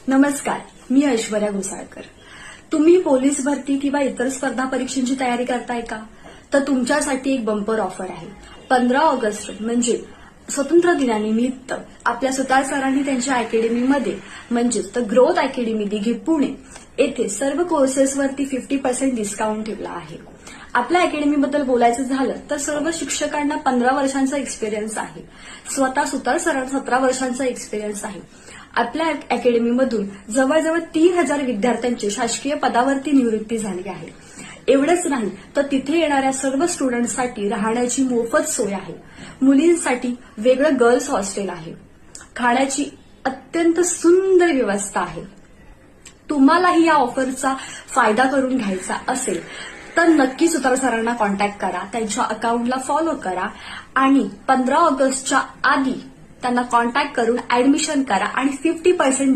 नमस्कार, मी ऐश्वर्या घोसाळकर. तुम्ही पोलीस भरती किंवा इतर स्पर्धा परीक्षांची तयारी करताय का? तर तुमच्यासाठी एक बंपर ऑफर आहे. 15 ऑगस्ट म्हणजे स्वतंत्र दिनानिमित्त आपल्या सुतार सरांनी त्यांच्या अकॅडमीमध्ये म्हणजेच the growth academy Dighe Pune येथे सर्व कोर्सेसवरती 50% डिस्काउंट ठेवला आहे. आपल्या अकॅडमीबद्दल बोलायचं झालं तर सर्व शिक्षकांना 15 वर्षांचा एक्सपिरियन्स आहे. स्वतः सुतार सरांना 17 वर्षांचा एक्सपिरियन्स आहे. आपल्या अकॅडमीमधून जवळजवळ 3,000 विद्यार्थ्यांची शासकीय पदावरती निवृत्ती झाली आहे. एवढंच नाही तर तिथे येणाऱ्या सर्व स्टुडंटसाठी राहण्याची मोफत सोय आहे. मुलींसाठी वेगळं गर्ल्स हॉस्टेल आहे. खाण्याची अत्यंत सुंदर व्यवस्था आहे. तुम्हालाही या ऑफरचा फायदा करून घ्यायचा असेल तर नक्की सुतार सरांना कॉन्टॅक्ट करा, त्यांच्या अकाउंटला फॉलो करा आणि 15 ऑगस्टच्या आधी त्यांना कॉन्टॅक्ट करून ऍडमिशन करा आणि 50%